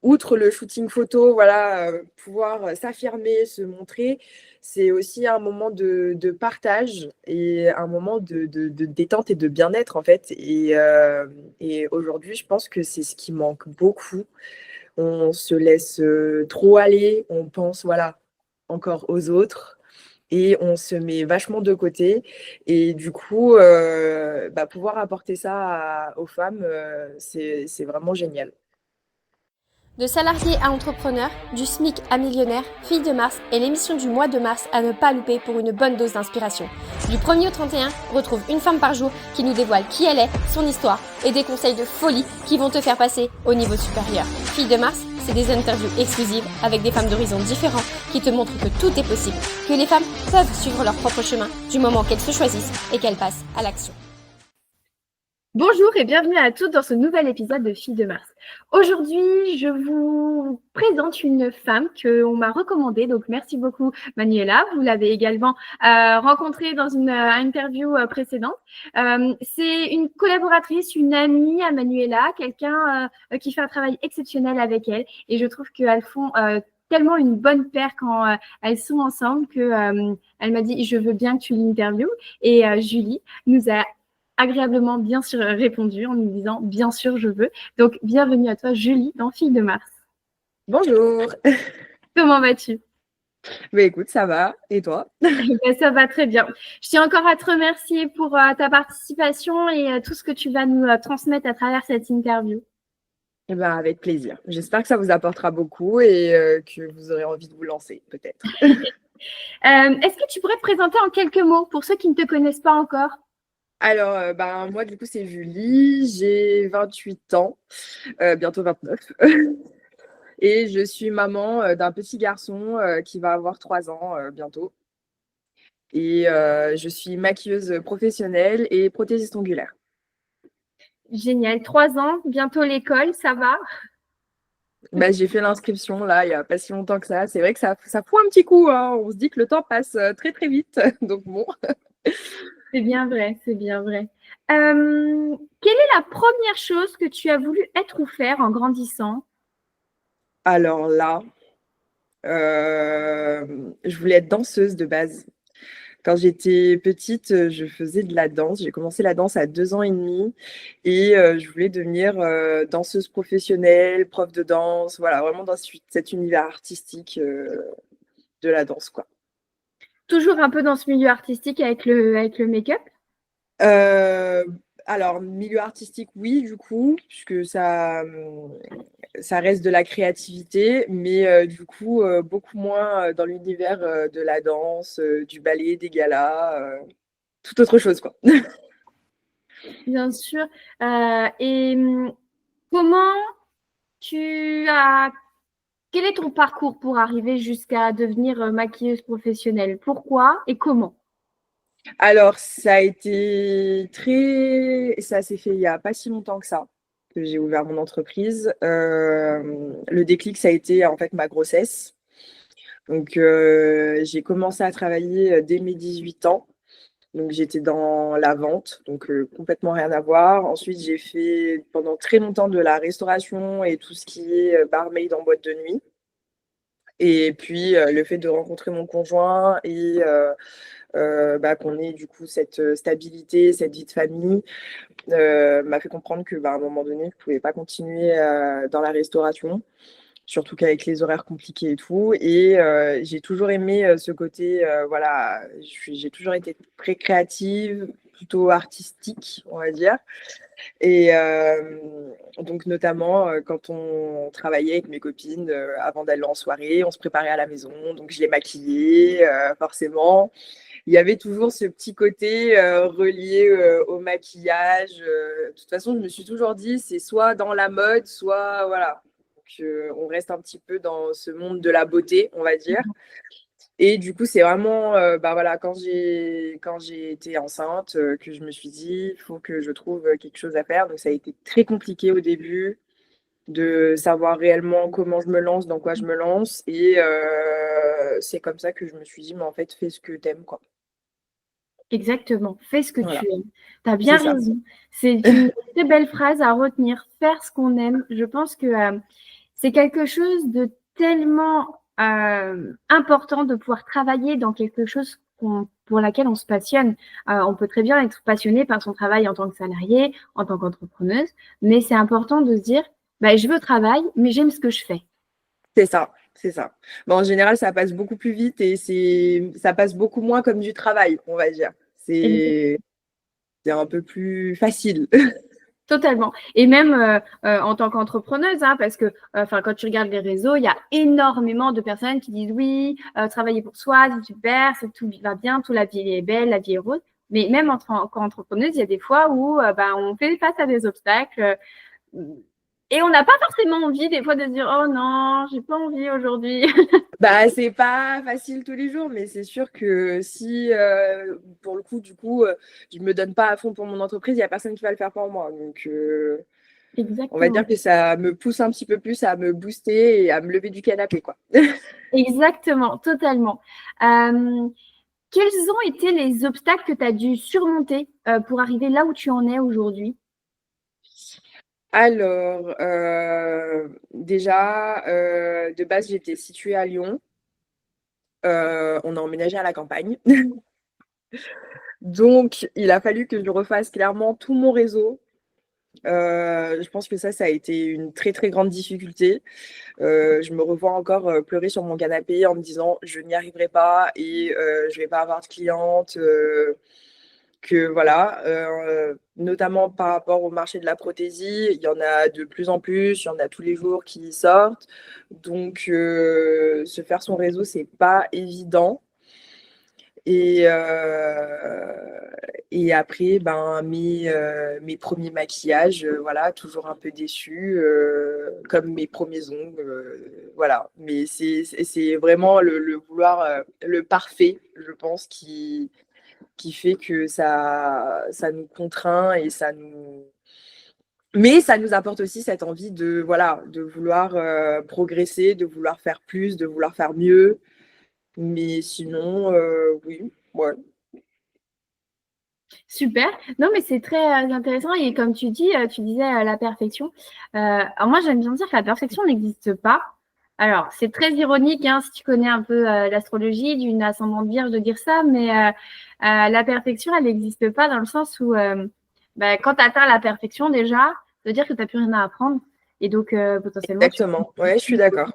outre le shooting photo, voilà, pouvoir s'affirmer, se montrer, c'est aussi un moment de partage et un moment de détente et de bien-être, en fait. Et aujourd'hui, je pense que c'est ce qui manque beaucoup. On se laisse trop aller, on pense, voilà, encore aux autres et on se met vachement de côté. Et du coup, pouvoir apporter ça aux femmes, c'est vraiment génial. De salarié à entrepreneur, du SMIC à millionnaire, Fille de Mars est l'émission du mois de mars à ne pas louper pour une bonne dose d'inspiration. Du 1er au 31, retrouve une femme par jour qui nous dévoile qui elle est, son histoire et des conseils de folie qui vont te faire passer au niveau supérieur. Fille de Mars, c'est des interviews exclusives avec des femmes d'horizons différents qui te montrent que tout est possible, que les femmes peuvent suivre leur propre chemin du moment qu'elles se choisissent et qu'elles passent à l'action. Bonjour et bienvenue à toutes dans ce nouvel épisode de Filles de Mars. Aujourd'hui, je vous présente une femme qu'on m'a recommandée. Donc, merci beaucoup Manuela. Vous l'avez également rencontrée dans une interview précédente. C'est une collaboratrice, une amie à Manuela, quelqu'un qui fait un travail exceptionnel avec elle. Et je trouve qu'elles font tellement une bonne paire quand elles sont ensemble que elle m'a dit « Je veux bien que tu l'interviewes ». Et Julie nous a agréablement bien sûr répondu en nous disant « Bien sûr, je veux ». Donc, bienvenue à toi, Julie, dans Filles de Mars. Bonjour. Comment vas-tu? Écoute, ça va. Et toi? Ça va très bien. Je tiens encore à te remercier pour ta participation et tout ce que tu vas nous transmettre à travers cette interview. Eh ben, avec plaisir. J'espère que ça vous apportera beaucoup et que vous aurez envie de vous lancer, peut-être. Est-ce que tu pourrais te présenter en quelques mots pour ceux qui ne te connaissent pas encore? Alors, moi, du coup, c'est Julie. J'ai 28 ans, bientôt 29. Et je suis maman d'un petit garçon qui va avoir 3 ans bientôt. Et je suis maquilleuse professionnelle et prothésiste ongulaire. Génial. 3 ans, bientôt l'école, ça va? J'ai fait l'inscription là, il n'y a pas si longtemps que ça. C'est vrai que ça fout un petit coup, hein. On se dit que le temps passe très très vite. Donc bon. C'est bien vrai, c'est bien vrai. Quelle est la première chose que tu as voulu être ou faire en grandissant? Alors là, je voulais être danseuse de base. Quand j'étais petite, je faisais de la danse. J'ai commencé la danse à 2 ans et demi et je voulais devenir danseuse professionnelle, prof de danse, voilà, vraiment dans cet univers artistique de la danse, quoi. Toujours un peu dans ce milieu artistique avec le make-up? Euh, alors, milieu artistique, oui, du coup, puisque ça reste de la créativité, mais du coup, beaucoup moins dans l'univers de la danse, du ballet, des galas, tout autre chose, quoi. Bien sûr. Et comment tu as... Quel est ton parcours pour arriver jusqu'à devenir maquilleuse professionnelle? Pourquoi et comment? Alors, ça s'est fait il n'y a pas si longtemps que ça, que j'ai ouvert mon entreprise. Le déclic, ça a été en fait ma grossesse. Donc, j'ai commencé à travailler dès mes 18 ans. Donc, j'étais dans la vente, donc complètement rien à voir. Ensuite, j'ai fait pendant très longtemps de la restauration et tout ce qui est barmaid en boîte de nuit. Et puis, le fait de rencontrer mon conjoint et qu'on ait du coup cette stabilité, cette vie de famille, m'a fait comprendre que à un moment donné, je ne pouvais pas continuer dans la restauration, surtout qu'avec les horaires compliqués et tout. Et j'ai toujours aimé ce côté, voilà, j'ai toujours été très créative, plutôt artistique, on va dire. Et donc, notamment, quand on travaillait avec mes copines, avant d'aller en soirée, on se préparait à la maison. Donc, je les maquillais, forcément. Il y avait toujours ce petit côté relié au maquillage. De toute façon, je me suis toujours dit, c'est soit dans la mode, soit voilà. Donc, on reste un petit peu dans ce monde de la beauté, on va dire. Et du coup, c'est vraiment voilà, quand j'ai été enceinte que je me suis dit, il faut que je trouve quelque chose à faire. Donc, ça a été très compliqué au début de savoir réellement comment je me lance, dans quoi je me lance. Et c'est comme ça que je me suis dit, mais en fait, fais ce que t'aimes, quoi. Exactement. Fais ce que Voilà, tu aimes. Tu as bien c'est ça. raison. C'est une très belle phrase à retenir. Faire ce qu'on aime. Je pense que c'est quelque chose de tellement important de pouvoir travailler dans quelque chose pour laquelle on se passionne. On peut très bien être passionné par son travail en tant que salarié, en tant qu'entrepreneuse, mais c'est important de se dire, bah, je veux travail, mais j'aime ce que je fais. C'est ça, c'est ça. Bon, en général, ça passe beaucoup plus vite et ça passe beaucoup moins comme du travail, on va dire. C'est un peu plus facile. Totalement. Et même en tant qu'entrepreneuse, hein, parce que quand tu regardes les réseaux, il y a énormément de personnes qui disent oui, travailler pour soi, c'est super, tout va bien, tout la vie est belle, la vie est rose. Mais même en tant qu'entrepreneuse, il y a des fois où on fait face à des obstacles et on n'a pas forcément envie des fois de se dire oh non, j'ai pas envie aujourd'hui. Bah, c'est pas facile tous les jours, mais c'est sûr que si, pour le coup, du coup, je me donne pas à fond pour mon entreprise, il y a personne qui va le faire pour moi. Donc, on va dire Exactement. que ça me pousse un petit peu plus à me booster et à me lever du canapé, quoi. Exactement, totalement. Quels ont été les obstacles que tu as dû surmonter pour arriver là où tu en es aujourd'hui? Alors, déjà, de base, j'étais située à Lyon. On a emménagé à la campagne. Donc, il a fallu que je refasse clairement tout mon réseau. Je pense que ça a été une très, très grande difficulté. Je me revois encore pleurer sur mon canapé en me disant je n'y arriverai pas et je vais pas avoir de clientes. Que voilà, notamment par rapport au marché de la prothésie, il y en a de plus en plus, il y en a tous les jours qui sortent. Donc, se faire son réseau, c'est pas évident. Et, et après, mes premiers maquillages, voilà, toujours un peu déçus, comme mes premiers ongles, voilà. Mais c'est vraiment le vouloir, le parfait, je pense, qui fait que ça nous contraint et ça nous. Mais ça nous apporte aussi cette envie de, voilà, de vouloir progresser, de vouloir faire plus, de vouloir faire mieux. Mais sinon, oui, ouais. Super. Non, mais c'est très intéressant. Et comme tu dis, tu disais la perfection. Alors moi, j'aime bien dire que la perfection n'existe pas. Alors, c'est très ironique, hein, si tu connais un peu l'astrologie d'une ascendante vierge de dire ça, mais la perfection, elle n'existe pas dans le sens où quand tu atteins la perfection déjà, ça veut dire que tu n'as plus rien à apprendre. Et donc, potentiellement, tu... Exactement. Ouais, je suis d'accord.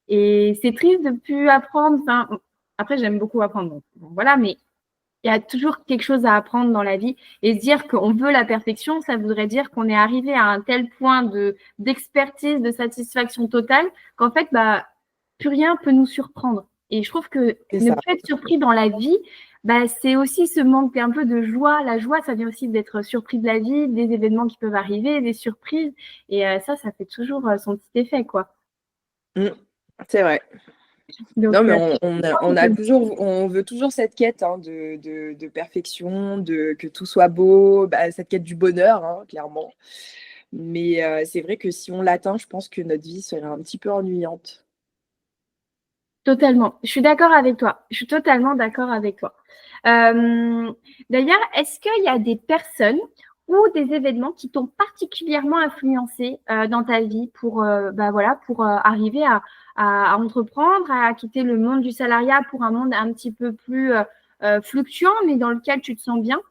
Et c'est triste de ne plus apprendre. Enfin, après, j'aime beaucoup apprendre. Bon, voilà, mais il y a toujours quelque chose à apprendre dans la vie. Et se dire qu'on veut la perfection, ça voudrait dire qu'on est arrivé à un tel point d'expertise, de satisfaction totale, qu'en fait, plus rien peut nous surprendre. Et je trouve que C'est ne ça. pas être surpris dans la vie, c'est aussi ce manque un peu de joie. La joie, ça vient aussi d'être surpris de la vie, des événements qui peuvent arriver, des surprises. Et ça fait toujours son petit effet, quoi. Mm. C'est vrai. Non, Donc, mais on veut toujours cette quête hein, de perfection, que tout soit beau, bah, cette quête du bonheur, hein, clairement. Mais c'est vrai que si on l'atteint, je pense que notre vie serait un petit peu ennuyante. totalement. Je suis d'accord avec toi. Je suis totalement d'accord avec toi. D'ailleurs, est-ce qu'il y a des personnes ou des événements qui t'ont particulièrement influencé dans ta vie pour arriver à entreprendre, à quitter le monde du salariat pour un monde un petit peu plus fluctuant, mais dans lequel tu te sens bien?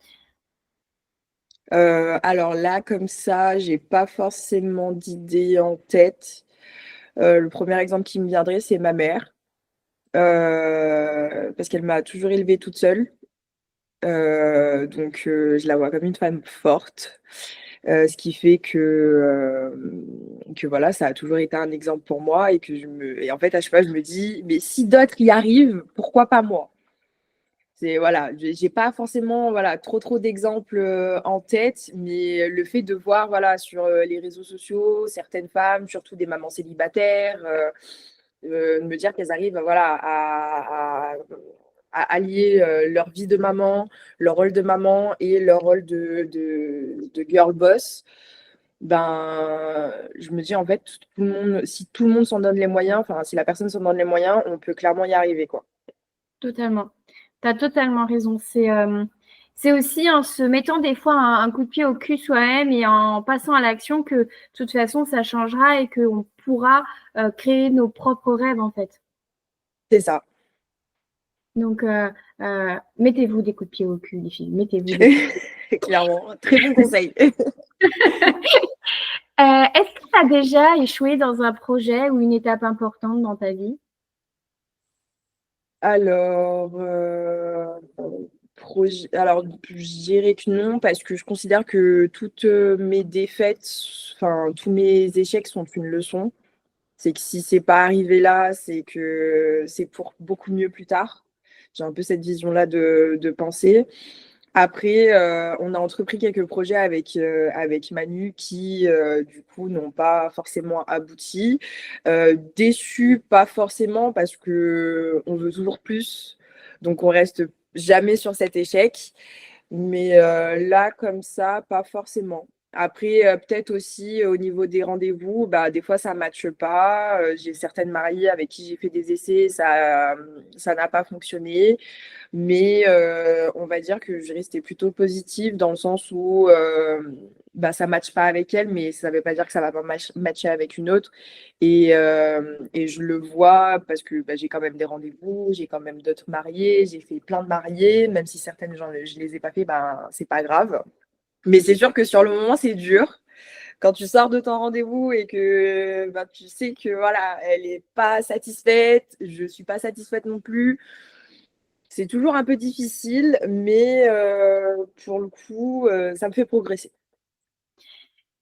Alors là, comme ça, j'ai pas forcément d'idée en tête. Le premier exemple qui me viendrait, c'est ma mère, parce qu'elle m'a toujours élevée toute seule. Donc, je la vois comme une femme forte, ce qui fait que voilà, ça a toujours été un exemple pour moi et en fait, à chaque fois, je me dis: «Mais si d'autres y arrivent, pourquoi pas moi?» C'est voilà, j'ai pas forcément, voilà, trop d'exemples, en tête, mais le fait de voir, voilà, sur, les réseaux sociaux, certaines femmes, surtout des mamans célibataires, de me dire qu'elles arrivent, voilà, à allier, leur vie de maman, leur rôle de maman et leur rôle de girl boss, ben, je me dis en fait tout le monde si tout le monde s'en donne les moyens, enfin si la personne s'en donne les moyens, on peut clairement y arriver, quoi. Totalement. Tu as totalement raison. c'est aussi en se mettant des fois un coup de pied au cul soi-même et en passant à l'action que de toute façon ça changera et qu'on pourra créer nos propres rêves en fait. C'est ça. Donc mettez-vous des coups de pied au cul les filles, mettez-vous des coups de pied. Clairement, très bon conseil. Est-ce que tu as déjà échoué dans un projet ou une étape importante dans ta vie? Alors, alors, je dirais que non, parce que je considère que toutes mes défaites, enfin, tous mes échecs sont une leçon. C'est que si c'est pas arrivé là, c'est que c'est pour beaucoup mieux plus tard. J'ai un peu cette vision-là de pensée. Après, on a entrepris quelques projets avec Manu qui, du coup, n'ont pas forcément abouti. Déçus, pas forcément, parce que on veut toujours plus. Donc, on reste jamais sur cet échec. Mais là, comme ça, pas forcément. Après, peut-être aussi au niveau des rendez-vous, bah, des fois, ça ne matche pas. J'ai certaines mariées avec qui j'ai fait des essais, ça n'a pas fonctionné. Mais on va dire que je restais plutôt positive dans le sens où bah, ça ne matche pas avec elle, mais ça ne veut pas dire que ça ne va pas matcher avec une autre. Et je le vois parce que bah, j'ai quand même des rendez-vous, j'ai quand même d'autres mariés, j'ai fait plein de mariés, même si certaines gens, je ne les ai pas fait, ben, c'est pas grave. Mais c'est sûr que sur le moment, c'est dur. Quand tu sors de ton rendez-vous et que ben, tu sais que voilà, elle n'est pas satisfaite, je ne suis pas satisfaite non plus. C'est toujours un peu difficile, mais pour le coup, ça me fait progresser.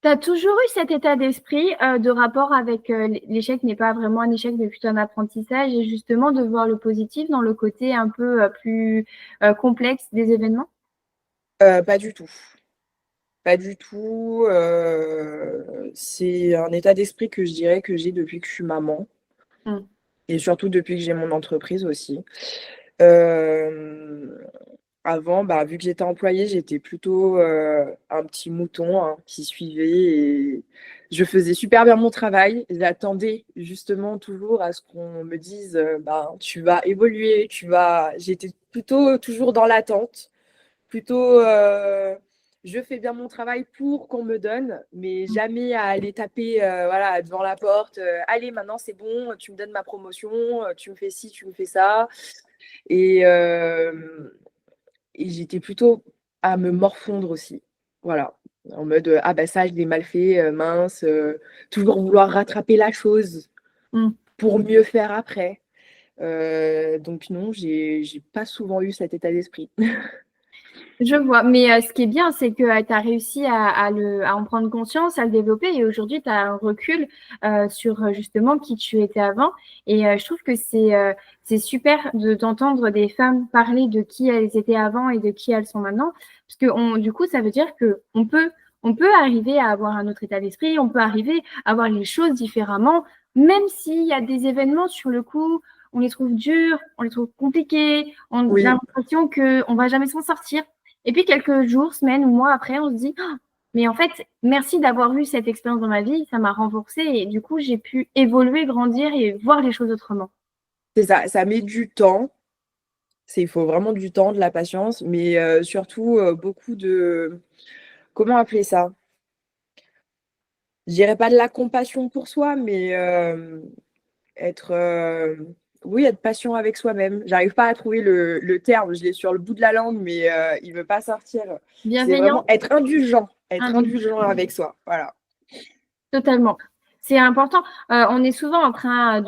Tu as toujours eu cet état d'esprit de rapport avec l'échec n'est pas vraiment un échec, mais plutôt un apprentissage, et justement de voir le positif dans le côté un peu plus complexe des événements? Pas du tout. Pas du tout. C'est un état d'esprit que je dirais que j'ai depuis que je suis maman Mm. et surtout depuis que j'ai mon entreprise aussi. Euh, Avant, bah, vu que j'étais employée, j'étais plutôt un petit mouton hein, qui suivait et je faisais super bien mon travail. J'attendais justement toujours à ce qu'on me dise bah, tu vas évoluer, tu vas. J'étais plutôt toujours dans l'attente, plutôt je fais bien mon travail pour qu'on me donne, mais jamais à aller taper voilà, devant la porte. Allez, maintenant c'est bon, tu me donnes ma promotion, tu me fais ci, tu me fais ça. Et, et j'étais plutôt à me morfondre aussi. Voilà. En mode, ah bah ça, je l'ai mal fait, mince. Toujours vouloir rattraper la chose Mm. pour mieux faire après. Donc non, j'ai pas souvent eu cet état d'esprit. Je vois, mais ce qui est bien, c'est que tu as réussi à en prendre conscience, à le développer, et aujourd'hui, tu as un recul sur justement qui tu étais avant. Et je trouve que c'est super d'entendre des femmes parler de qui elles étaient avant et de qui elles sont maintenant, parce que du coup, ça veut dire que on peut arriver à avoir un autre état d'esprit, on peut arriver à voir les choses différemment, même s'il y a des événements sur le coup, on les trouve durs, on les trouve compliqués, on a Oui, l'impression qu'on va jamais s'en sortir. Et puis quelques jours, semaines ou mois après, on se dit, ah, mais en fait, merci d'avoir eu cette expérience dans ma vie, ça m'a renforcée et du coup, j'ai pu évoluer, grandir et voir les choses autrement. c'est ça. Ça met du temps. Il faut vraiment du temps, de la patience, mais surtout beaucoup de... Comment appeler ça? Je dirais pas de la compassion pour soi, mais être, oui, être patient avec soi-même. J'arrive pas à trouver le terme, je l'ai sur le bout de la langue, mais il veut pas sortir. C'est vraiment Bienveillant, être indulgent, indulgent avec soi. Voilà. totalement. C'est important. On est souvent en train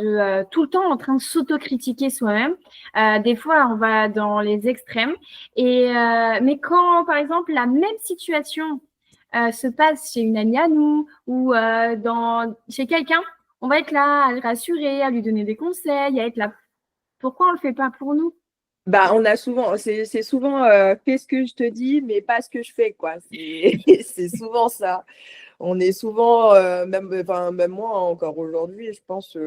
tout le temps en train de s'autocritiquer soi-même. Des fois, on va dans les extrêmes. Mais quand, par exemple, la même situation se passe chez une amie à nous ou chez quelqu'un, on va être là à le rassurer, à lui donner des conseils, à être là. Pourquoi on le fait pas pour nous? Bah, on a souvent, c'est souvent fais ce que je te dis, mais pas ce que je fais, quoi. C'est souvent ça. On est souvent, même, enfin, même moi encore aujourd'hui, je pense,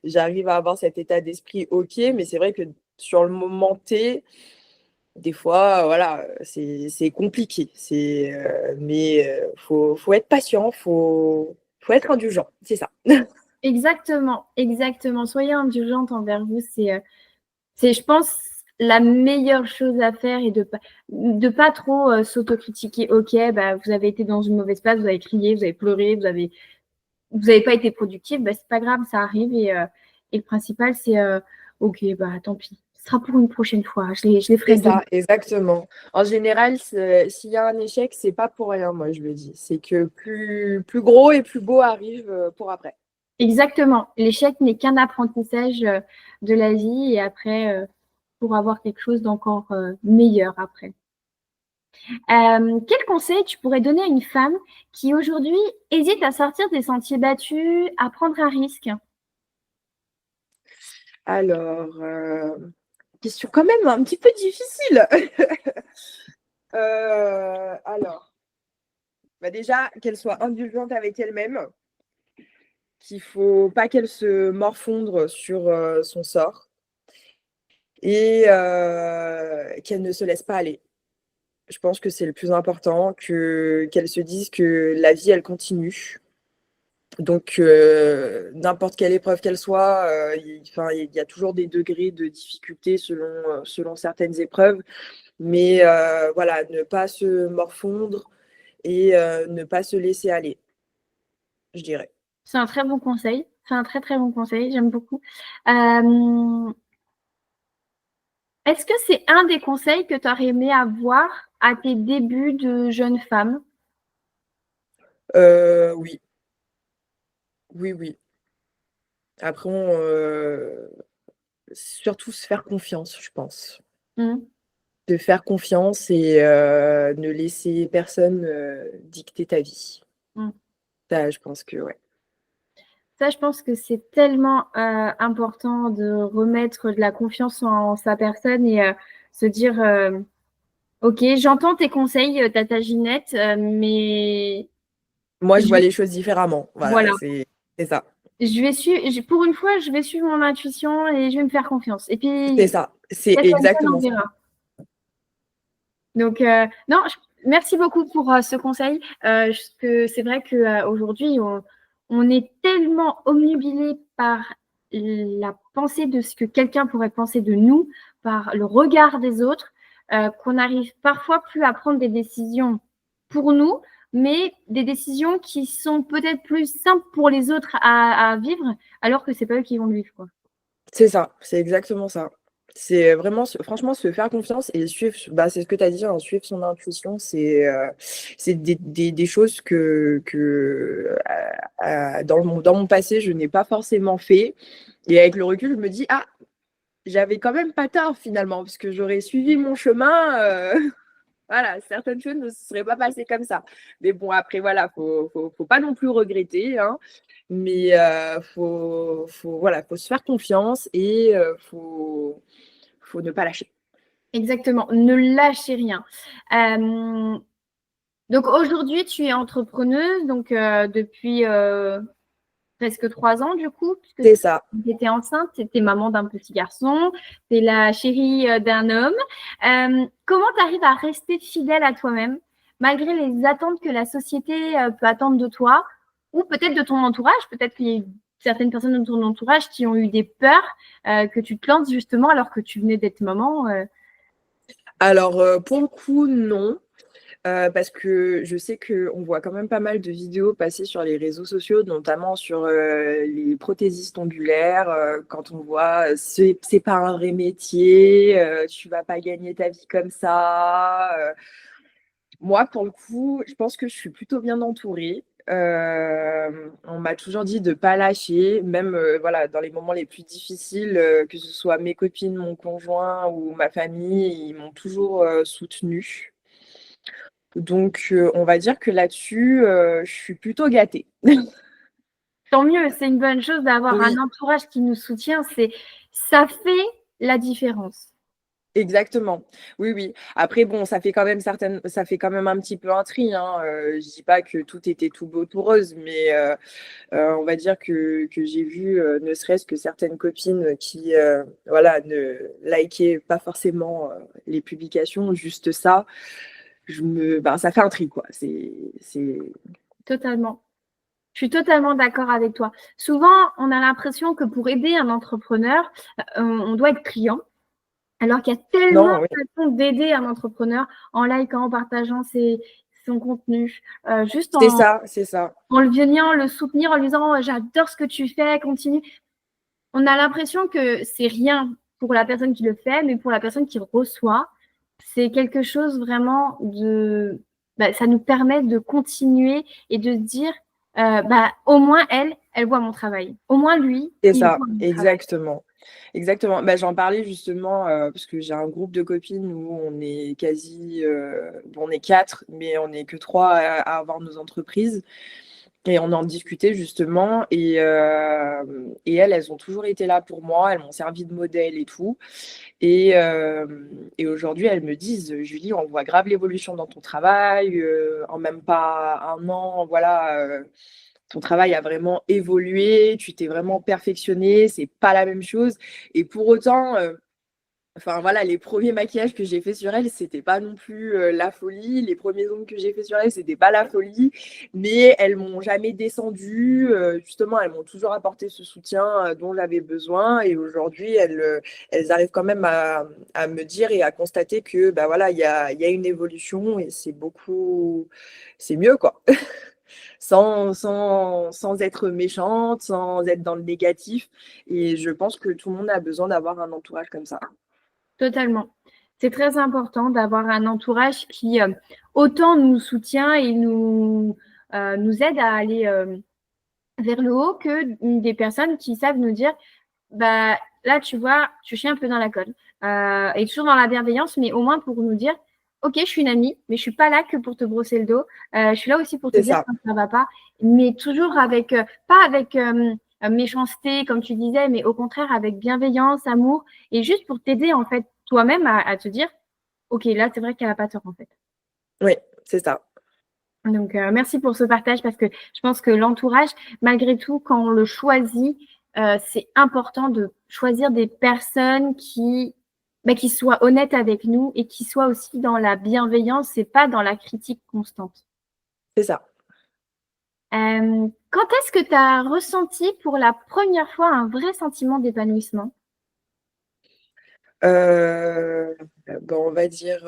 j'arrive à avoir cet état d'esprit OK, mais c'est vrai que sur le moment T, des fois, voilà, c'est compliqué. Mais faut être patient, faut être indulgent, c'est ça. Exactement, exactement. Soyez indulgente envers vous. Je pense, la meilleure chose à faire est de pas trop s'autocritiquer. Ok, bah, vous avez été dans une mauvaise passe, vous avez crié, vous avez pleuré, vous avez pas été productif, bah, c'est pas grave, ça arrive. Et le principal, c'est ok, bah tant pis. Ce sera pour une prochaine fois. Je les ferai C'est demain. ça, exactement. En général, s'il y a un échec, c'est pas pour rien, moi, je le dis. C'est que plus gros et plus beau arrive pour après. Exactement. L'échec n'est qu'un apprentissage de la vie et après, pour avoir quelque chose d'encore meilleur après. Quel conseil tu pourrais donner à une femme qui aujourd'hui hésite à sortir des sentiers battus, à prendre un risque? Alors, question quand même un petit peu difficile. Alors, bah déjà, qu'elle soit indulgente avec elle-même, qu'il faut pas qu'elle se morfondre sur son sort et qu'elle ne se laisse pas aller. Je pense que c'est le plus important, qu'elle se dise que la vie, elle continue. Donc, n'importe quelle épreuve qu'elle soit, il y a toujours des degrés de difficulté selon certaines épreuves. Mais voilà, ne pas se morfondre et ne pas se laisser aller, je dirais. C'est un très bon conseil. C'est un très très bon conseil. J'aime beaucoup. Euh, Est-ce que c'est un des conseils que tu aurais aimé avoir à tes débuts de jeune femme? Oui, oui, oui. Après, surtout se faire confiance, je pense. Hmm. De faire confiance et ne laisser personne dicter ta vie. Hmm. Ça, je pense que ouais. Ça, je pense que c'est tellement important de remettre de la confiance en sa personne et se dire, ok, j'entends tes conseils, Tata Ginette, mais Moi, je je vois vais- les choses différemment. Voilà, voilà, c'est ça. pour une fois, je vais suivre mon intuition et je vais me faire confiance. Et C'est puis, ça. C'est la semaine prochaine, on exactement ça. verra. Donc, non, merci beaucoup pour ce conseil. C'est vrai qu'aujourd'hui, on est tellement omnubilé par la pensée de ce que quelqu'un pourrait penser de nous, par le regard des autres, qu'on n'arrive parfois plus à prendre des décisions pour nous, mais des décisions qui sont peut-être plus simples pour les autres à vivre, alors que c'est pas eux qui vont le vivre, quoi. C'est ça. C'est exactement ça. C'est vraiment, franchement, se faire confiance et suivre, bah, c'est ce que tu as dit, hein, suivre son intuition, c'est des choses que dans mon passé, je n'ai pas forcément fait. Et avec le recul, je me dis, ah, j'avais quand même pas tort finalement, parce que j'aurais suivi mon chemin. Voilà, certaines choses ne se seraient pas passées comme ça. Mais bon, après, voilà, faut pas non plus regretter, hein, mais voilà, faut se faire confiance et faut ne pas lâcher. Exactement, ne lâchez rien. Donc aujourd'hui, tu es entrepreneuse donc depuis presque 3 ans du coup, puisque C'est ça. tu étais enceinte, tu étais maman d'un petit garçon, tu es la chérie d'un homme. Comment tu arrives à rester fidèle à toi-même malgré les attentes que la société peut attendre de toi ou peut-être de ton entourage? Peut-être qu'il y a eu certaines personnes de ton entourage qui ont eu des peurs que tu te lances justement alors que tu venais d'être maman. Alors, pour le coup, non. Parce que je sais qu'on voit quand même pas mal de vidéos passer sur les réseaux sociaux, notamment sur les prothésistes ongulaires, quand on voit c'est pas un vrai métier, tu vas pas gagner ta vie comme ça. Moi, pour le coup, je pense que je suis plutôt bien entourée. On m'a toujours dit de pas lâcher, même voilà, dans les moments les plus difficiles, que ce soit mes copines, mon conjoint ou ma famille, ils m'ont toujours soutenue. Donc, on va dire que là-dessus, je suis plutôt gâtée. Tant mieux, c'est une bonne chose d'avoir un Oui, entourage qui nous soutient. Ça fait la différence. exactement. Oui, oui. Après, bon, ça fait quand même un petit peu un tri, hein. Je dis pas que tout était tout beau, tout rose, mais on va dire que j'ai vu, ne serait-ce que certaines copines qui, voilà, ne likaient pas forcément les publications, juste ça. Ben, ça fait un tri, quoi. C'est... Totalement. Je suis totalement d'accord avec toi. Souvent, on a l'impression que pour aider un entrepreneur, on doit être client. Alors qu'il y a tellement Non, oui, de façons d'aider un entrepreneur en likant, en partageant son contenu, juste c'est ça, c'est ça. en le venant le soutenir, en lui disant j'adore ce que tu fais, continue. On a l'impression que c'est rien pour la personne qui le fait, mais pour la personne qui reçoit, c'est quelque chose vraiment ça nous permet de continuer et de se dire, au moins elle voit mon travail. Au moins lui, C'est il ça, voit mon travail. exactement. Exactement. Bah, j'en parlais justement parce que j'ai un groupe de copines où on est bon, on est quatre, mais on n'est que trois à avoir nos entreprises. Et on en discutait justement. Et elles ont toujours été là pour moi. Elles m'ont servi de modèle et tout. Et aujourd'hui, elles me disent, Julie, on voit grave l'évolution dans ton travail. En même pas un an, voilà. Ton travail a vraiment évolué, tu t'es vraiment perfectionné, c'est pas la même chose. Et pour autant, enfin voilà, les premiers maquillages que j'ai fait sur elle, c'était pas non plus la folie. Les premiers ongles que j'ai fait sur elle, c'était pas la folie. Mais elles m'ont jamais descendu. Justement, elles m'ont toujours apporté ce soutien dont j'avais besoin. Et aujourd'hui, elles arrivent quand même à me dire et à constater que bah voilà, il y a une évolution et c'est mieux quoi. Sans être méchante, sans être dans le négatif. Et je pense que tout le monde a besoin d'avoir un entourage comme ça. Totalement. C'est très important d'avoir un entourage qui autant nous soutient et nous aide à aller vers le haut que des personnes qui savent nous dire, bah là tu vois, tu chies un peu dans la colle. Et toujours dans la bienveillance, mais au moins pour nous dire, ok, je suis une amie, mais je suis pas là que pour te brosser le dos. Je suis là aussi pour te C'est dire ça, quand ça va pas, mais toujours avec, pas avec méchanceté comme tu disais, mais au contraire avec bienveillance, amour, et juste pour t'aider en fait toi-même à te dire, ok, là c'est vrai qu'elle a pas tort en fait. oui, c'est ça. Donc, merci pour ce partage parce que je pense que l'entourage, malgré tout, quand on le choisit, c'est important de choisir des personnes qui soient honnêtes avec nous et qui soient aussi dans la bienveillance et pas dans la critique constante. C'est ça. Quand est-ce que tu as ressenti pour la première fois un vrai sentiment d'épanouissement? Euh, bon, on va dire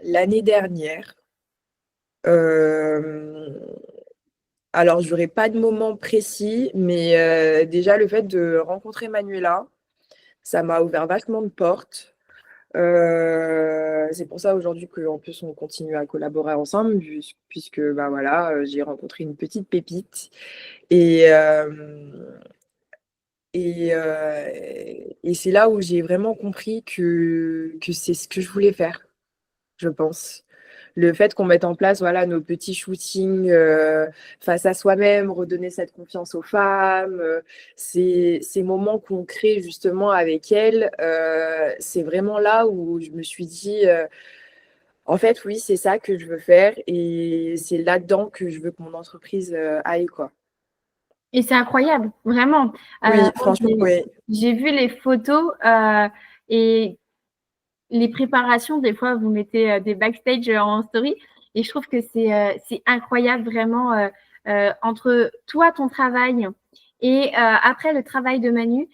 l'année dernière. Euh, alors, je n'aurai pas de moment précis, mais déjà le fait de rencontrer Manuela, ça m'a ouvert vachement de portes. C'est pour ça aujourd'hui qu'en plus on continue à collaborer ensemble, puisque bah voilà, j'ai rencontré une petite pépite et, euh, et c'est là où j'ai vraiment compris que c'est ce que je voulais faire, je pense. Le fait qu'on mette en place voilà, nos petits shootings face à soi-même, redonner cette confiance aux femmes, ces moments qu'on crée justement avec elles, c'est vraiment là où je me suis dit, en fait, oui, c'est ça que je veux faire et c'est là-dedans que je veux que mon entreprise aille, quoi. Et c'est incroyable, vraiment. Oui, Moi, franchement, oui. j'ai vu les photos et les préparations, des fois, vous mettez des backstage en story et je trouve que c'est incroyable vraiment entre toi, ton travail et après le travail de Manu,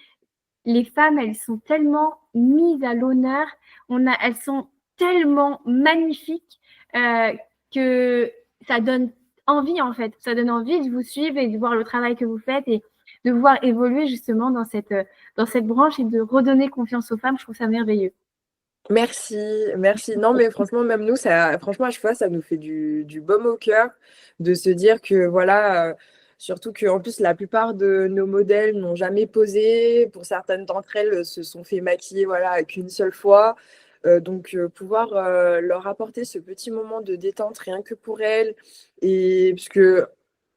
les femmes, elles sont tellement mises à l'honneur, elles sont tellement magnifiques euh, que ça donne envie en fait, ça donne envie de vous suivre et de voir le travail que vous faites et de voir évoluer justement dans cette branche et de redonner confiance aux femmes. Je trouve ça merveilleux. Merci, merci. Non, mais franchement, même nous, franchement, à chaque fois, ça nous fait du baume au cœur de se dire que, voilà, surtout qu'en plus, la plupart de nos modèles n'ont jamais posé. Pour certaines d'entre elles, se sont fait maquiller, voilà, qu'une seule fois. Donc, pouvoir leur apporter ce petit moment de détente rien que pour elles. Et puisque,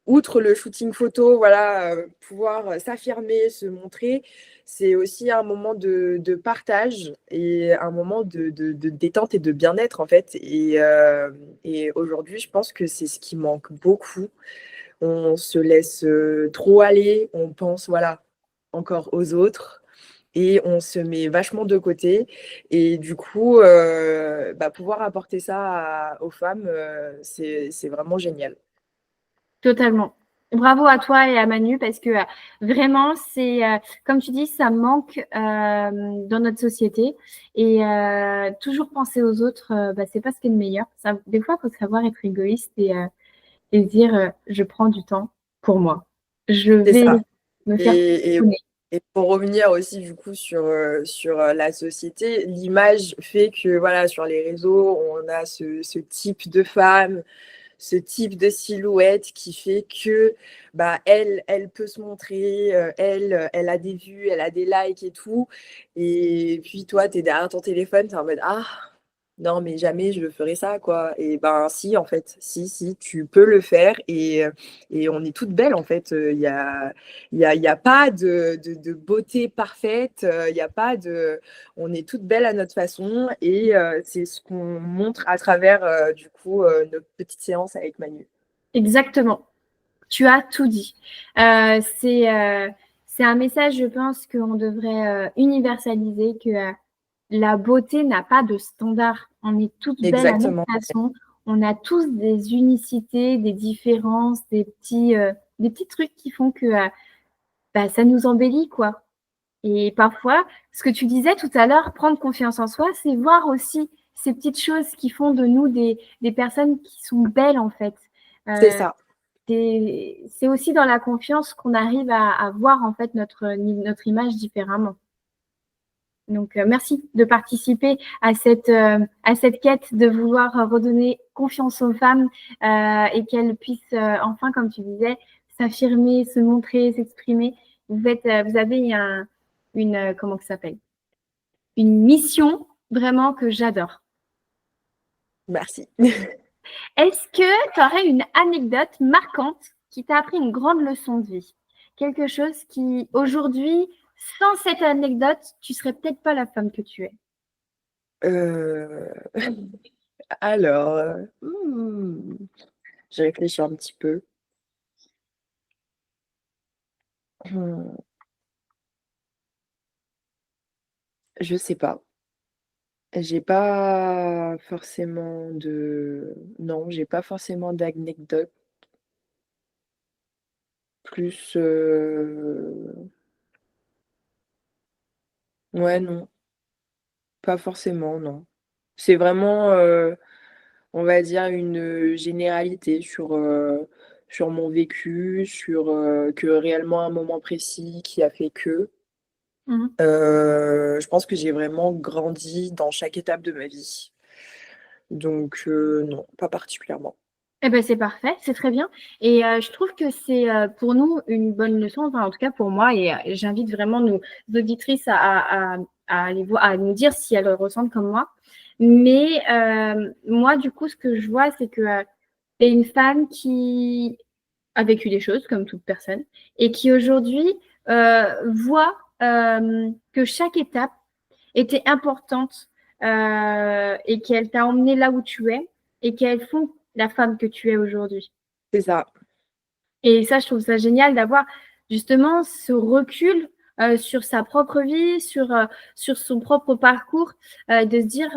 outre le shooting photo, voilà, pouvoir s'affirmer, se montrer, c'est aussi un moment de partage et un moment de détente et de bien-être en fait. Et aujourd'hui, je pense que c'est ce qui manque beaucoup. On se laisse trop aller, on pense voilà encore aux autres et on se met vachement de côté. Et du coup, bah, pouvoir apporter ça aux femmes, c'est vraiment génial. Totalement. Bravo à toi et à Manu parce que vraiment, c'est comme tu dis, ça manque dans notre société et toujours penser aux autres, c'est pas ce qui est le meilleur. Ça, des fois, il faut savoir être égoïste et dire je prends du temps pour moi. Je C'est vais ça. me faire Et, et, connaître. et pour revenir aussi du coup sur la société, l'image fait que voilà, sur les réseaux, on a ce type de femme, ce type de silhouette qui fait que elle peut se montrer, elle a des vues, elle a des likes et tout. Et puis toi, tu es derrière ton téléphone, tu es en mode ah non, mais jamais je ferai ça, quoi. Et ben si, en fait, si, tu peux le faire et on est toutes belles, en fait. Il y a pas de beauté parfaite, il y a pas de... On est toutes belles à notre façon et c'est ce qu'on montre à travers, du coup, notre petite séance avec Manu. Exactement. Tu as tout dit. C'est un message, je pense, qu'on devrait universaliser, que la beauté n'a pas de standard. On est toutes belles à notre Exactement. façon. On a tous des unicités, des différences, des petits trucs qui font que ça nous embellit, quoi. Et parfois, ce que tu disais tout à l'heure, prendre confiance en soi, c'est voir aussi ces petites choses qui font de nous des personnes qui sont belles, en fait. C'est Euh, ça. c'est aussi dans la confiance qu'on arrive à voir, en fait, notre image différemment. Donc, merci de participer à cette quête de vouloir redonner confiance aux femmes et qu'elles puissent enfin, comme tu disais, s'affirmer, se montrer, s'exprimer. Vous avez comment ça s'appelle? Une mission vraiment que j'adore. Merci. Est-ce que tu aurais une anecdote marquante qui t'a appris une grande leçon de vie? Quelque chose qui, aujourd'hui, sans cette anecdote, tu serais peut-être pas la femme que tu es. Euh, Alors, je réfléchis un petit peu. Hmm, Je sais pas. J'ai pas forcément de... Non, j'ai pas forcément d'anecdote. Plus... Ouais, non. Pas forcément, non. C'est vraiment, on va dire, une généralité sur mon vécu, sur que réellement un moment précis qui a fait que. Mhm. Je pense que j'ai vraiment grandi dans chaque étape de ma vie. Donc, non, pas particulièrement. Eh ben, c'est parfait, c'est très bien. Et je trouve que c'est pour nous une bonne leçon, enfin, en tout cas pour moi, et j'invite vraiment nos auditrices à aller voir, à nous dire si elles le ressentent comme moi. Mais moi, du coup, ce que je vois, c'est que c'est une femme qui a vécu des choses, comme toute personne, et qui aujourd'hui voit que chaque étape était importante et qu'elle t'a emmené là où tu es et qu'elles font la femme que tu es aujourd'hui. C'est ça. Et ça, je trouve ça génial d'avoir justement ce recul sur sa propre vie, sur son propre parcours, de se dire,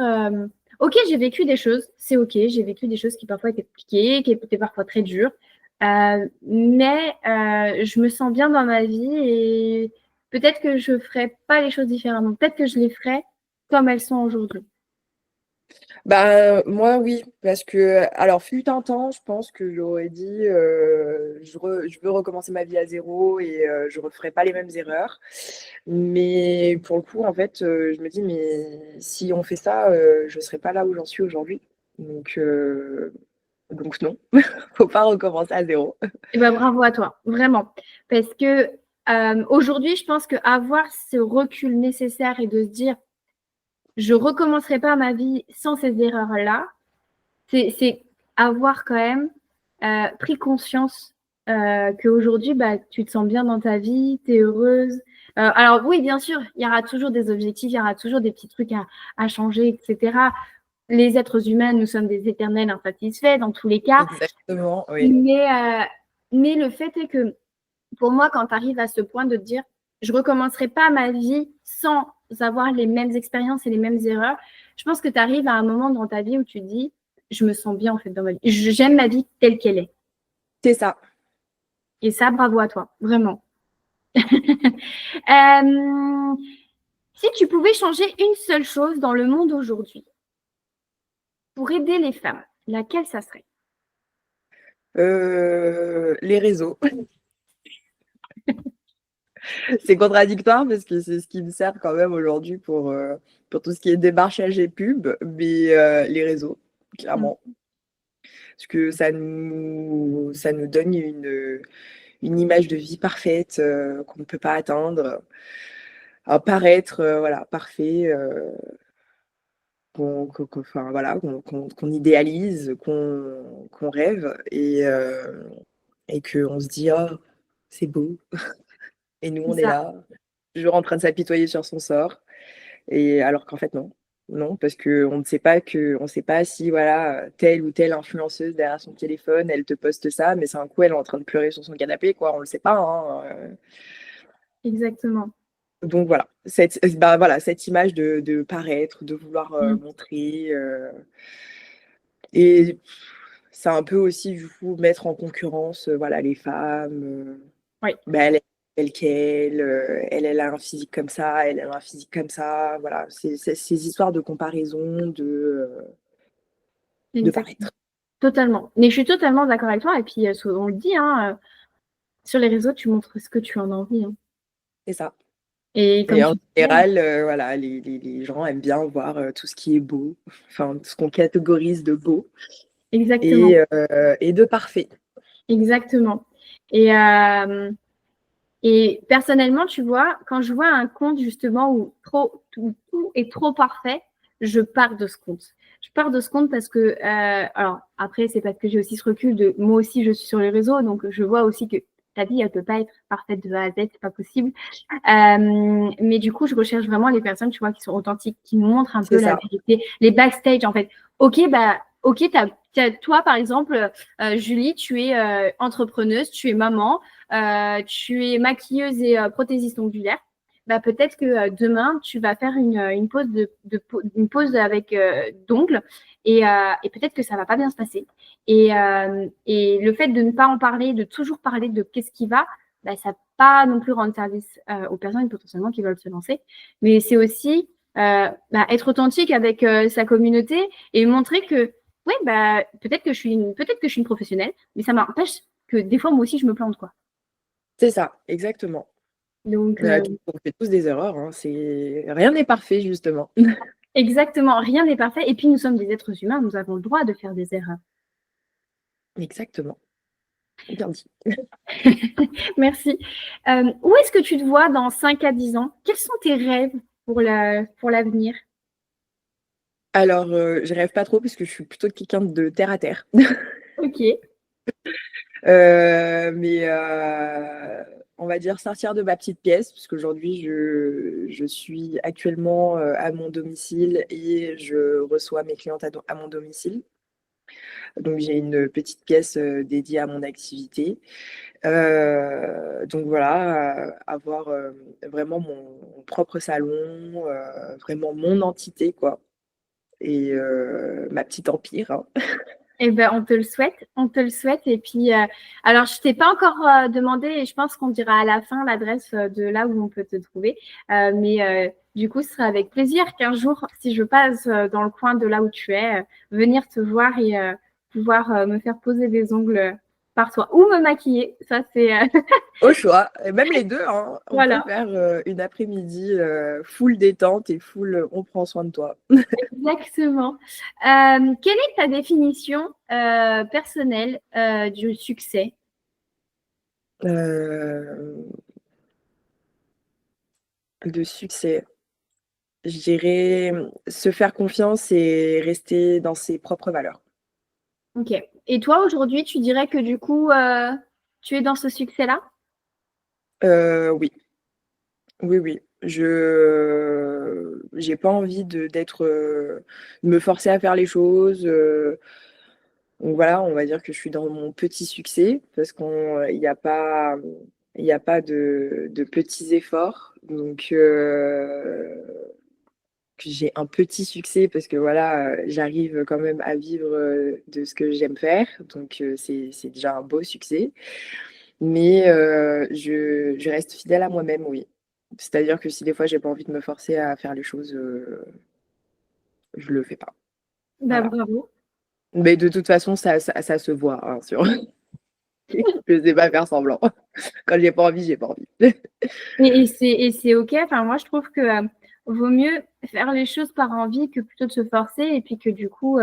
OK, j'ai vécu des choses, c'est OK, j'ai vécu des choses qui parfois étaient compliquées, qui étaient parfois très dures, mais je me sens bien dans ma vie et peut-être que je ne ferai pas les choses différemment, peut-être que je les ferai comme elles sont aujourd'hui. Bah, moi, oui, parce que, alors, fut un temps, je pense que j'aurais dit, je veux recommencer ma vie à zéro et je referai pas les mêmes erreurs. Mais pour le coup, en fait, je me dis, mais si on fait ça, je serai pas là où j'en suis aujourd'hui. Donc non, faut pas recommencer à zéro. Eh ben, bravo à toi, vraiment. Parce que aujourd'hui, je pense qu'avoir ce recul nécessaire et de se dire, je ne recommencerai pas ma vie sans ces erreurs-là, c'est avoir quand même pris conscience qu'aujourd'hui, tu te sens bien dans ta vie, tu es heureuse. Alors oui, bien sûr, il y aura toujours des objectifs, il y aura toujours des petits trucs à changer, etc. Les êtres humains, nous sommes des éternels insatisfaits dans tous les cas. Exactement, oui. Mais le fait est que pour moi, quand tu arrives à ce point de te dire, je ne recommencerai pas ma vie sans avoir les mêmes expériences et les mêmes erreurs, je pense que tu arrives à un moment dans ta vie où tu te dis, je me sens bien en fait dans ma vie. J'aime ma vie telle qu'elle est. C'est ça. Et ça, bravo à toi, vraiment. Si tu pouvais changer une seule chose dans le monde aujourd'hui pour aider les femmes, laquelle ça serait? Les réseaux. C'est contradictoire parce que c'est ce qui me sert quand même aujourd'hui pour tout ce qui est démarchage et pub, mais les réseaux, clairement. Parce que ça nous donne une image de vie parfaite qu'on ne peut pas atteindre, un paraître voilà, parfait, enfin, voilà, qu'on idéalise, qu'on rêve et qu'on se dit oh, c'est beau. Et nous, C'est on est ça, là, toujours en train de s'apitoyer sur son sort. Et alors qu'en fait, non. Non, parce qu'on ne sait pas on sait pas si voilà, telle ou telle influenceuse derrière son téléphone, elle te poste ça, mais c'est un coup, elle est en train de pleurer sur son canapé, quoi. On le sait pas, hein. exactement. Donc voilà, voilà, cette image de paraître, de vouloir montrer. Et c'est un peu aussi, du coup, mettre en concurrence voilà, les femmes. Oui, Elle est telle qu'elle, elle a un physique comme ça, elle a un physique comme ça. Voilà, c'est ces histoires de comparaison, de exactement. paraître. Totalement. Mais je suis totalement d'accord avec toi. Et puis, on le dit, hein, sur les réseaux, tu montres ce que tu en as envie, hein. C'est ça. Et comme Et en tu disais, général, voilà, les gens aiment bien voir tout ce qui est beau, enfin, tout ce qu'on catégorise de beau exactement, et de parfait. exactement. Et, et personnellement, tu vois, quand je vois un compte justement où tout est trop parfait, je pars de ce compte. Je pars de ce compte parce que, alors après, c'est parce que j'ai aussi ce recul de moi aussi, je suis sur les réseaux, donc je vois aussi que ta vie, elle peut pas être parfaite de A à Z, c'est pas possible. Mais du coup, je recherche vraiment les personnes, tu vois, qui sont authentiques, qui nous montrent un peu C'est la ça. vérité, les backstage en fait. Ok, bah, ok, toi par exemple, Julie, tu es entrepreneuse, tu es maman, tu es maquilleuse et prothésiste ongulaire. Bah, peut-être que demain, tu vas faire une pause une pause avec d'ongles et peut-être que ça va pas bien se passer. Et le fait de ne pas en parler, de toujours parler de qu'est-ce qui va, bah, ça pas non plus rendre service aux personnes potentiellement qui veulent se lancer. Mais c'est aussi bah, être authentique avec sa communauté et montrer que ouais, bah, peut-être que je suis une professionnelle, mais ça m'empêche que des fois, moi aussi, je me plante, quoi. C'est ça, exactement. Donc, On fait tous des erreurs, hein, rien n'est parfait, justement. exactement, rien n'est parfait. Et puis, nous sommes des êtres humains, nous avons le droit de faire des erreurs. Exactement. Bien dit. Merci. Où est-ce que tu te vois dans 5 à 10 ans? Quels sont tes rêves pour l'avenir? Alors, je rêve pas trop parce que je suis plutôt quelqu'un de terre à terre. Ok, Mais on va dire sortir de ma petite pièce, parce qu'aujourd'hui, je suis actuellement à mon domicile et je reçois mes clientes à mon domicile. Donc, j'ai une petite pièce dédiée à mon activité. Donc voilà, avoir vraiment mon propre salon, vraiment mon entité, quoi. Et ma petite empire, hein. eh ben, on te le souhaite, on te le souhaite. Et puis, alors, je t'ai pas encore demandé, et je pense qu'on dira à la fin l'adresse de là où on peut te trouver. Mais du coup, ce sera avec plaisir qu'un jour, si je passe dans le coin de là où tu es, venir te voir et pouvoir me faire poser des ongles par toi ou me maquiller. Ça, c'est Au choix, et même les deux, hein. On peut voilà, faire une après-midi full détente et full on prend soin de toi. exactement. Quelle est ta définition personnelle du succès? Euh, de succès, je dirais se faire confiance et rester dans ses propres valeurs. Ok. Et toi, aujourd'hui, tu dirais que du coup, tu es dans ce succès-là? Oui, oui, oui. Je j'ai pas envie de me forcer à faire les choses. Donc voilà, on va dire que je suis dans mon petit succès parce il y a pas de petits efforts. Donc j'ai un petit succès parce que voilà, j'arrive quand même à vivre de ce que j'aime faire. Donc c'est déjà un beau succès. Mais je reste fidèle à moi-même, oui. C'est-à-dire que si des fois j'ai pas envie de me forcer à faire les choses, je le fais pas. Bah, Voilà. bravo. Mais de toute façon, ça se voit, hein, sur je sais pas faire semblant. Quand j'ai pas envie, j'ai pas envie. Et c'est OK. Enfin, moi, je trouve que vaut mieux faire les choses par envie que plutôt de se forcer. Et puis que du coup,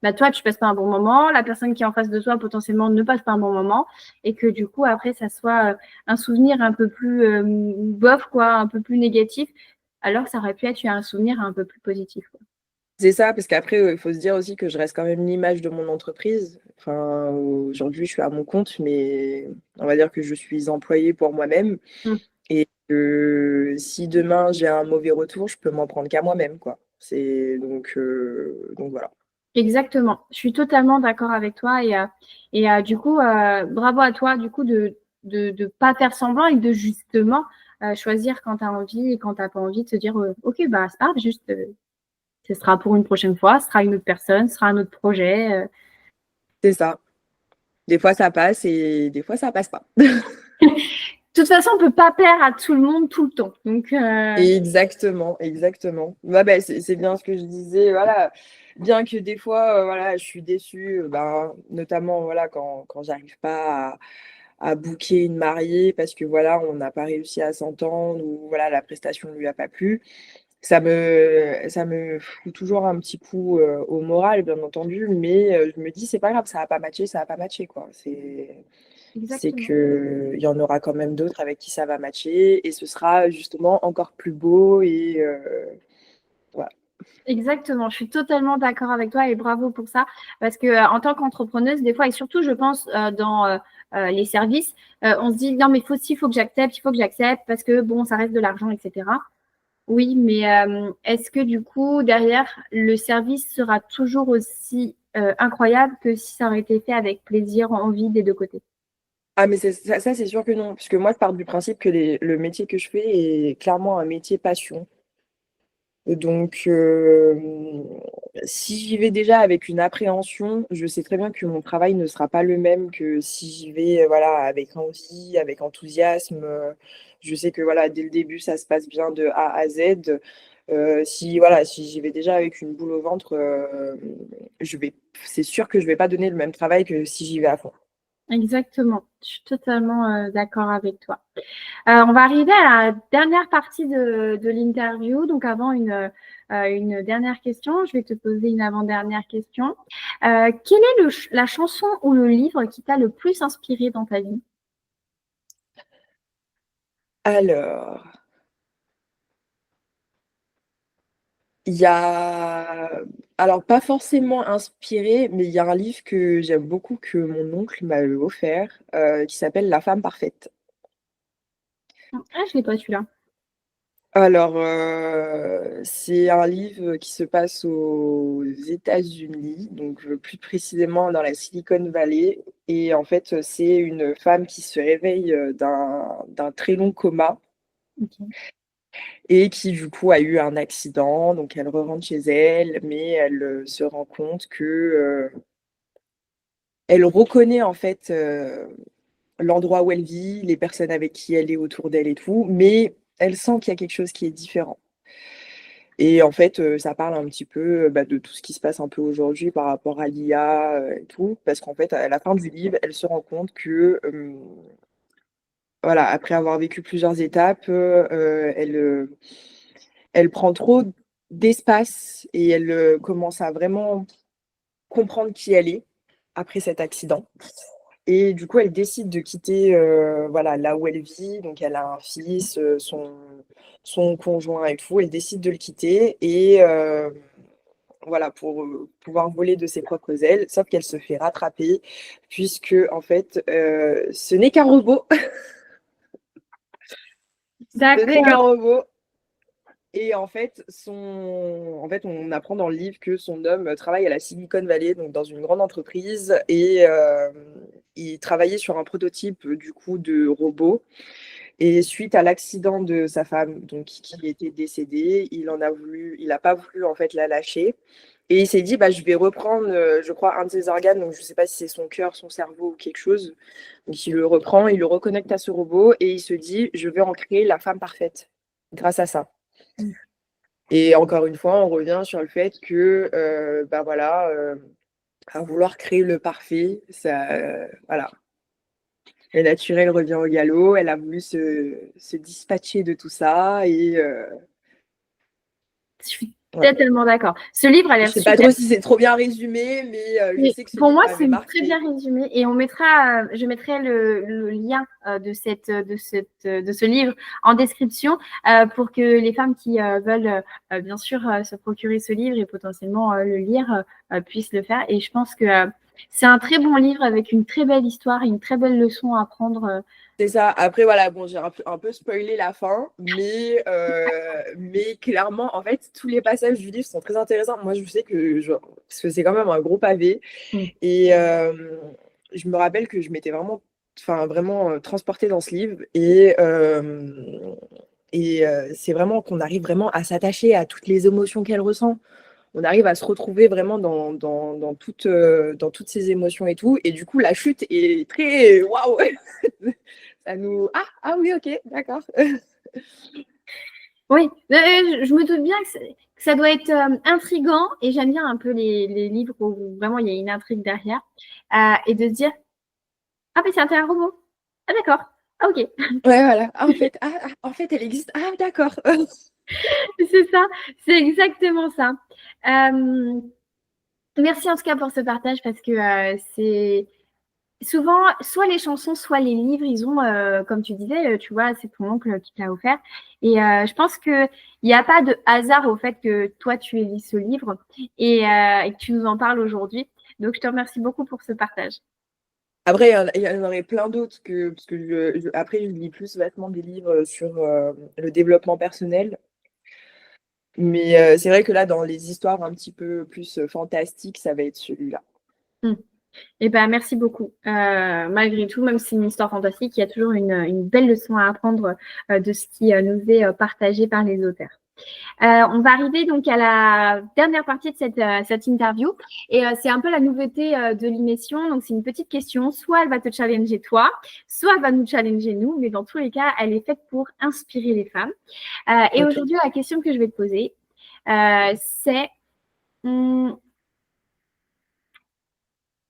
bah, toi, tu passes pas un bon moment. La personne qui est en face de toi, potentiellement, ne passe pas un bon moment. Et que du coup, après, ça soit un souvenir un peu plus bof, quoi, un peu plus négatif. Alors que ça aurait pu être un souvenir un peu plus positif, quoi. C'est ça, parce qu'après, il faut se dire aussi que je reste quand même l'image de mon entreprise. Enfin, aujourd'hui, je suis à mon compte, mais on va dire que je suis employée pour moi-même. Mm. Et que si demain j'ai un mauvais retour, je peux m'en prendre qu'à moi-même, quoi. C'est donc voilà. Exactement. Je suis totalement d'accord avec toi. Et du coup, bravo à toi, du coup, de pas faire semblant et de justement choisir quand tu as envie et quand tu n'as pas envie de se dire, OK, bah, c'est pas grave, juste, ce sera pour une prochaine fois, ce sera une autre personne, ce sera un autre projet. C'est ça. Des fois, ça passe et des fois, ça passe pas. De toute façon, on peut pas plaire à tout le monde tout le temps. Donc, Exactement, exactement. Ouais, bah, c'est bien ce que je disais. Voilà, bien que des fois, voilà, je suis déçue, ben, notamment voilà, quand j'arrive pas à booker une mariée parce que voilà, on n'a pas réussi à s'entendre ou voilà, la prestation ne lui a pas plu. Ça me fout toujours un petit coup au moral, bien entendu, mais je me dis, c'est pas grave, ça va pas matcher, quoi. C'est exactement. que il y en aura quand même d'autres avec qui ça va matcher et ce sera justement encore plus beau et voilà. Exactement, je suis totalement d'accord avec toi et bravo pour ça. Parce que en tant qu'entrepreneuse, des fois, et surtout, je pense, dans les services, on se dit non, mais il faut que j'accepte, il faut que j'accepte parce que bon, ça reste de l'argent, etc. Oui, mais est-ce que du coup, derrière, le service sera toujours aussi incroyable que si ça aurait été fait avec plaisir, envie des deux côtés? Ah mais ça c'est sûr que non, parce que moi je pars du principe que le métier que je fais est clairement un métier passion. Donc, si j'y vais déjà avec une appréhension, je sais très bien que mon travail ne sera pas le même que si j'y vais, voilà, avec envie, avec enthousiasme. Je sais que voilà, dès le début, ça se passe bien de A à Z. Si voilà, si j'y vais déjà avec une boule au ventre, c'est sûr que je vais pas donner le même travail que si j'y vais à fond. Exactement, je suis totalement d'accord avec toi. On va arriver à la dernière partie de l'interview. Donc, avant une dernière question, je vais te poser une avant-dernière question. Quelle est la chanson ou le livre qui t'a le plus inspiré dans ta vie? Alors, il y a alors pas forcément inspiré, mais il y a un livre que j'aime beaucoup que mon oncle m'a offert, qui s'appelle La femme parfaite. Ah, je l'ai pas celui-là. Alors, c'est un livre qui se passe aux États-Unis, donc plus précisément dans la Silicon Valley et en fait, c'est une femme qui se réveille, d'un très long coma Ok. et qui du coup a eu un accident, donc elle re-rentre chez elle, mais elle, se rend compte que, elle reconnaît en fait, l'endroit où elle vit, les personnes avec qui elle est autour d'elle et tout, mais elle sent qu'il y a quelque chose qui est différent. Et en fait, ça parle un petit peu, bah, de tout ce qui se passe un peu aujourd'hui par rapport à l'IA, et tout. Parce qu'en fait, à la fin du livre, elle se rend compte que, voilà, après avoir vécu plusieurs étapes, elle prend trop d'espace et elle, commence à vraiment comprendre qui elle est après cet accident. Et du coup, elle décide de quitter, voilà, là où elle vit. Donc elle a un fils, son conjoint et tout. Elle décide de le quitter et voilà, pour, pouvoir voler de ses propres ailes. Sauf qu'elle se fait rattraper puisque en fait, ce n'est qu'un robot. Ce n'est qu'un D'accord. robot et en fait, on apprend dans le livre que son homme travaille à la Silicon Valley, donc dans une grande entreprise et il travaillait sur un prototype, du coup, de robot et suite à l'accident de sa femme, donc qui était décédée, il a pas voulu, en fait, la lâcher Et il s'est dit, je vais reprendre, je crois, un de ses organes, donc je ne sais pas si c'est son cœur, son cerveau ou quelque chose. Donc il le reprend, il le reconnecte à ce robot et il se dit, je vais en créer la femme parfaite grâce à ça. Et encore une fois, on revient sur le fait que, à vouloir créer le parfait, ça, voilà. Le naturel revient au galop, elle a voulu se dispatcher de tout ça et Je suis voilà. tellement d'accord. Ce livre a Je l'air sais pas super. trop si c'est trop bien résumé, mais je sais que ce Pour livre moi, m'avait c'est très bien marqué. résumé et je mettrai le lien de ce livre en description pour que les femmes qui veulent bien sûr se procurer ce livre et potentiellement le lire puissent le faire. Et je pense que c'est un très bon livre avec une très belle histoire et une très belle leçon à apprendre. C'est ça. Après, voilà, bon, j'ai un peu spoilé la fin, mais clairement, en fait, tous les passages du livre sont très intéressants. Moi, je sais parce que c'est quand même un gros pavé, et je me rappelle que je m'étais vraiment transportée dans ce livre, et c'est vraiment qu'on arrive vraiment à s'attacher à toutes les émotions qu'elle ressent. On arrive à se retrouver vraiment dans toutes ces émotions et tout. Et du coup, la chute est très waouh. Ça nous ah oui, ok, d'accord. Oui, je me doute bien que ça doit être intriguant et j'aime bien un peu les livres où vraiment il y a une intrigue derrière et de se dire ah mais c'est un robot. Ah d'accord. Ah, ok. Ouais, voilà. En fait, elle existe. Ah, d'accord. C'est ça, c'est exactement ça. Merci en tout cas pour ce partage parce que c'est souvent soit les chansons, soit les livres, ils ont, comme tu disais, tu vois, c'est ton oncle qui te l'a offert. Et je pense qu'il n'y a pas de hasard au fait que toi, tu aies lu ce livre et que tu nous en parles aujourd'hui. Donc, je te remercie beaucoup pour ce partage. Après, il y en aurait plein d'autres parce que après, je lis plus vachement des livres sur le développement personnel. Mais c'est vrai que là, dans les histoires un petit peu plus fantastiques, ça va être celui-là. Eh ben, merci beaucoup. Malgré tout, même si c'est une histoire fantastique, il y a toujours une belle leçon à apprendre de ce qui nous est partagé par les auteurs. On va arriver donc à la dernière partie de cette interview et c'est un peu la nouveauté de l'émission. Donc, c'est une petite question. Soit elle va te challenger toi, soit elle va nous challenger nous, mais dans tous les cas, elle est faite pour inspirer les femmes. Et aujourd'hui, la question que je vais te poser, c'est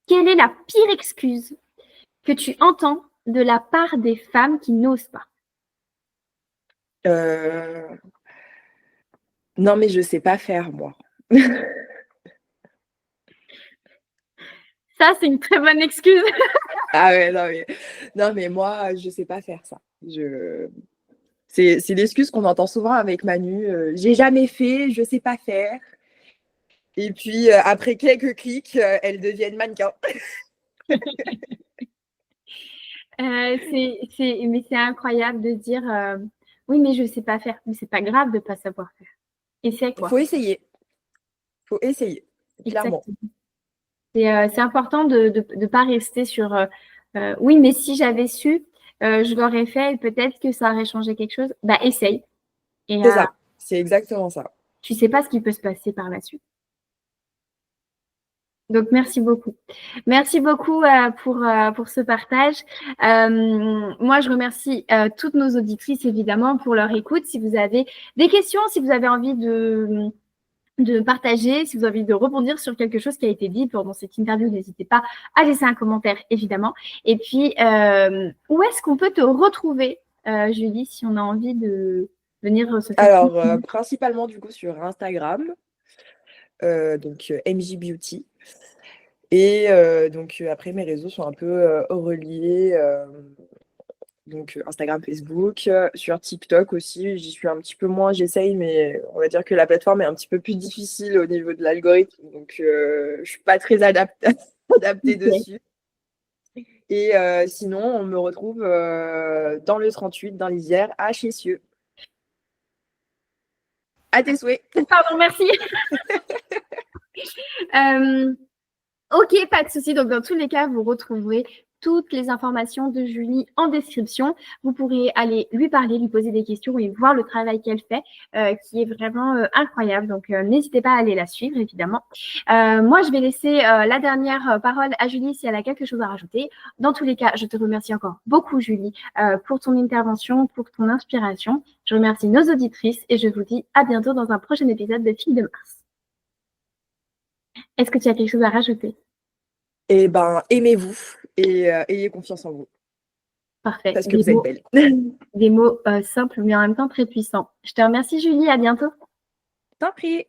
quelle est la pire excuse que tu entends de la part des femmes qui n'osent pas? Non, mais je sais pas faire, moi. Ça, c'est une très bonne excuse. Ah ouais, non, mais moi, je sais pas faire ça. C'est l'excuse qu'on entend souvent avec Manu. J'ai jamais fait, je sais pas faire. Et puis, après quelques clics, elles deviennent mannequins. Mais c'est incroyable de dire oui, mais je sais pas faire. Mais c'est pas grave de pas savoir faire. Essaie quoi. Faut essayer. Faut essayer, clairement. C'est important de pas rester sur oui, mais si j'avais su, je l'aurais fait et peut-être que ça aurait changé quelque chose. Bah, essaye. Et C'est ça. C'est exactement ça. tu sais pas ce qui peut se passer par la suite. Donc, merci beaucoup. Merci beaucoup pour ce partage. Moi, je remercie toutes nos auditrices, évidemment, pour leur écoute. Si vous avez des questions, si vous avez envie de partager, si vous avez envie de rebondir sur quelque chose qui a été dit pendant cette interview, n'hésitez pas à laisser un commentaire, évidemment. Et puis, où est-ce qu'on peut te retrouver, Julie, si on a envie de venir se faire... Alors, principalement, du coup, sur Instagram, donc MJ Beauty. Et donc, après, mes réseaux sont un peu reliés. Donc, Instagram, Facebook. Sur TikTok aussi, j'y suis un petit peu moins. J'essaye, mais on va dire que la plateforme est un petit peu plus difficile au niveau de l'algorithme. Donc, je ne suis pas très adaptée dessus. Et sinon, on me retrouve dans le 38, dans l'Isère, à Chissieux. À tes souhaits. Pardon, merci. Ok, pas de souci. Donc, dans tous les cas, vous retrouverez toutes les informations de Julie en description. Vous pourrez aller lui parler, lui poser des questions et voir le travail qu'elle fait, qui est vraiment incroyable. Donc, n'hésitez pas à aller la suivre, évidemment. Moi, je vais laisser la dernière parole à Julie si elle a quelque chose à rajouter. Dans tous les cas, je te remercie encore beaucoup, Julie, pour ton intervention, pour ton inspiration. Je remercie nos auditrices et je vous dis à bientôt dans un prochain épisode de Filles de Mars. Est-ce que tu as quelque chose à rajouter? Eh ben, aimez-vous et ayez confiance en vous. Parfait. Parce que vous êtes belle. Des mots simples mais en même temps très puissants. Je te remercie, Julie. À bientôt. T'en prie.